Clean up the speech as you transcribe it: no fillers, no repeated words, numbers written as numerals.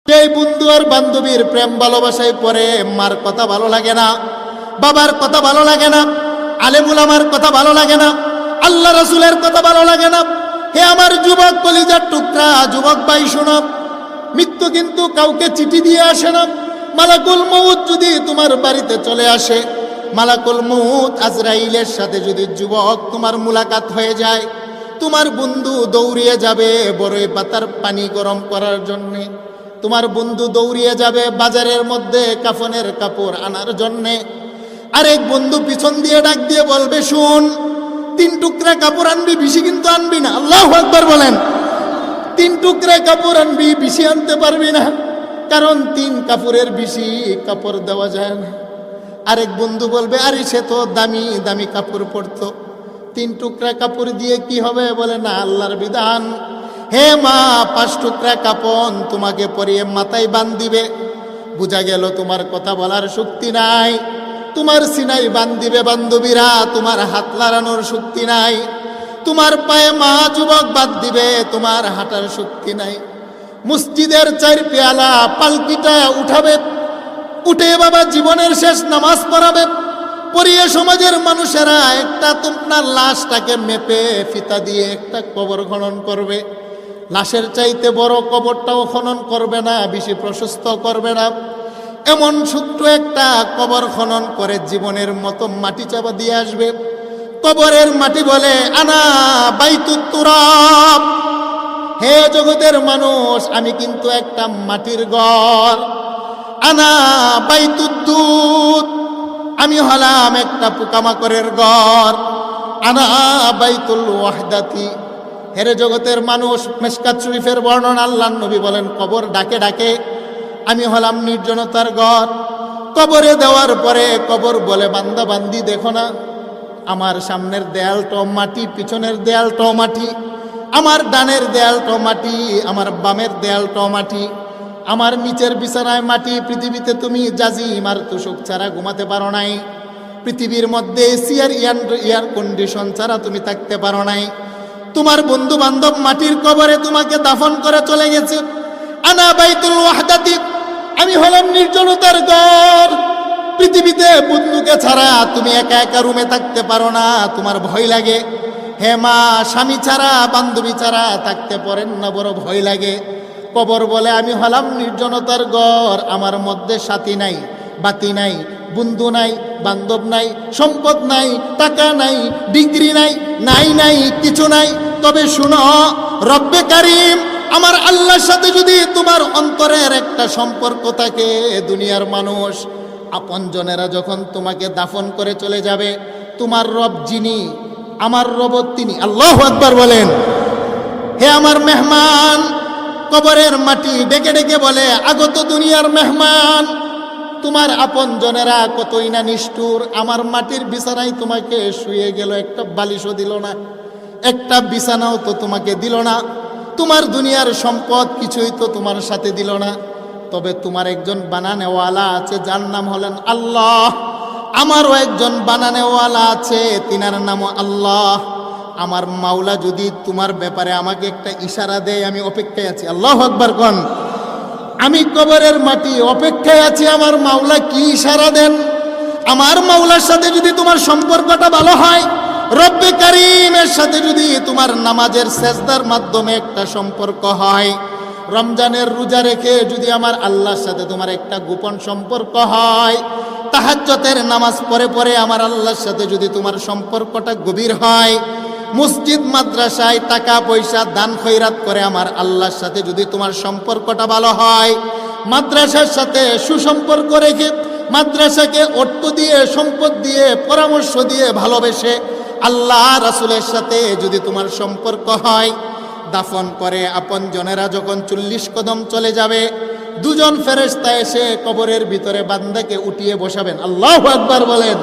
এই বন্ধু আর বান্ধবীর প্রেম ভালোবাসায় পরে মার কথা ভালো লাগে না, বাবার কথা ভালো লাগে না, আলেম উলামার কথা ভালো লাগে না, আল্লাহ রাসূলের কথা ভালো লাগে না। হে আমার যুবক কলিজার টুকরা যুবক ভাই শোনো, মৃত্যু কিন্তু কাউকে চিঠি দিয়ে আসে না। মালাকুল মউত যদি তোমার বাড়িতে চলে আসে, মালাকুল মউত আজরাইলের সাথে যদি যুবক তোমার মুলাকাত হয়ে যায়, তোমার বন্ধু দৌড়িয়ে যাবে বড়ই পাতার পানি গরম করার জন্যে। তোমার বন্ধু দৌড়িয়ে যাবে বাজারের মধ্যে কাফনের কাপড় আনার জন্যে। আরেক বন্ধু পিছন দিয়ে ডাক দিয়ে বলবে, শুন, 3 টুকরা কাপড় আনবি, বেশি কিন্তু আনবি না। আল্লাহু আকবার বলেন। 3 টুকরা কাপড় আনবি, বেশি আনতে পারবি না, কারণ 3 কাপড়ের বেশি কাপড় দেওয়া যায় না। আরেক বন্ধু বলবে, আরে সে তো দামি দামি কাপড় পরতো, 3 টুকরা কাপড় দিয়ে কি হবে? বলে না, আল্লাহর বিধান। হে মা, 5 টুকরা কাপন তোমাকে পরিয়ে মাথায় বাঁধ দিবে। বুঝা গেল তোমার কথা বলার শক্তি নাই, তোমার সিনাই বাঁধ দিবে বান্ধবীরা, তোমার হাত লাড়ানোর শক্তি নাই, তোমার পায়ে মা যুবক বাঁধ দিবে, তোমার হাঁটার শক্তি নাই। মসজিদের 4 পেয়ালা পালকিটা উঠাবে, উঠে বাবা জীবনের শেষ নামাজ পড়াবে, পড়িয়ে সমাজের মানুষেরা একটা তোমার লাশটাকে মেপে ফিতা দিয়ে একটা কবর খনন করবে। লাশের চাইতে বড় কবরটাও খনন করবে না, বেশি প্রশস্ত করবে না, এমন ছোট্ট একটা কবর খনন করে জীবনের মতো মাটি চাপা দিয়ে আসবে। কবরের মাটি বলে, আনা বাইতুত তুরাব। হে জগতের মানুষ, আমি কিন্তু একটা মাটির ঘর। আনা বাইতুদ দুদ, আমি হলাম একটা পোকামাকড়ের ঘর। আনা বাইতুল ওয়াহদাতি। হেরে জগতের মানুষ, মিশকাত শরীফের বর্ণনা, আল্লাহর নবী বলেন, কবর ডাকে ডাকে, আমি হলাম নির্জনতার ঘর। কবরে দেওয়ার পরে কবর বলে, বান্দা বান্দি দেখো না, আমার সামনের দেয়ালটাও মাটি, পিছনের দেয়ালটাও মাটি, আমার ডানের দেয়ালটাও মাটি, আমার বামের দেয়ালটাও মাটি, আমার নিচের বিছানায় মাটি। পৃথিবীতে তুমি জাজিম আর তুষক ছাড়া ঘুমাতে পারো নাই, পৃথিবীর মধ্যে এসি আর এয়ার কন্ডিশন ছাড়া তুমি থাকতে পারো নাই। তোমার বন্ধু বান্ধব মাটির কবরে তোমাকে দাফন করে চলে গেছে। আনা বাইতুল ওয়াহদাতি, আমি হলাম নির্জনতার ঘর। পৃথিবীতে বন্ধুকে ছাড়া তুমি একা একা রুমে থাকতে পারো না, তোমার ভয় লাগে। হে মা, স্বামী ছাড়া বান্ধবী ছাড়া থাকতে পারেন না, বড় ভয় লাগে। কবর বলে, আমি হলাম নির্জনতার ঘর, আমার মধ্যে সাথী নাই, বাতি নাই, বন্ধু নাই, বান্ধব নাই, সম্পদ নাই, টাকা নাই, ডিগ্রি নাই, নাই নাই কিছু নাই। তবে শুনো, রব্বে কারিম আমার আল্লাহর সাথে যদি তোমার অন্তরের একটা সম্পর্ক থাকে, দুনিয়ার মানুষ আপনজনেরা যখন তোমাকে দাফন করে চলে যাবে, তোমার রব যিনি, আমার রব তিনি। আল্লাহু আকবার বলেন। হে আমার মেহমান, কবরের মাটি ডেকে ডেকে বলে, আগত দুনিয়ার মেহমান, তোমার আপনজনেরা কতই না নিষ্ঠুর, আমার মাটির বিছানায় তোমাকে শুয়ে গেল, একটা বালিশও দিল না, একটা বিছানাও তো তোমাকে দিল না, তোমার দুনিয়ার সম্পদ কিছুই তো তোমার সাথে দিল না। তবে তোমার একজন বানানেওয়ালা আছে, যার নাম হলেন আল্লাহ। আমারও একজন বানানেওয়ালা আছে, তিনার নামও আল্লাহ। আমার মাওলা যদি তোমার ব্যাপারে আমাকে একটা ইশারা দেয়, আমি অপেক্ষায় আছি। আল্লাহু আকবার কোন। আমি কবরের মাটি অপেক্ষায় আছি, আমার মাওলা কি ইশারা দেন। আমার মাওলার সাথে যদি তোমার সম্পর্কটা ভালো হয়, রব্বে কারিমের সাথে যদি তোমার নামাজের সেজদার মাধ্যমে একটা সম্পর্ক হয়, রমজানের রোজা রেখে যদি আমার আল্লাহর সাথে তোমার একটা গোপন সম্পর্ক হয়, তাহাজ্জুদের নামাজ পড়ে পড়ে আমার আল্লাহর সাথে যদি তোমার সম্পর্কটা গভীর হয়, মসজিদ মাদ্রাসায় টাকা পয়সা দান খয়রাত করে আমার আল্লাহর সাথে যদি তোমার সম্পর্কটা ভালো হয়, মাদ্রাসার সাথে সুসম্পর্ক রেখে মাদ্রাসাকে অর্থ দিয়ে, সম্পদ দিয়ে, পরামর্শ দিয়ে ভালোবেসে আল্লাহ রাসূলের সাথে যদি তোমার সম্পর্ক হয়, দাফন করে আপনজনেরা যখন 40 কদম চলে যাবে, 2 জন ফেরেশতা এসে কবরের ভিতরে বান্দাকে উঠিয়ে বসাবেন। আল্লাহু আকবার বলেন।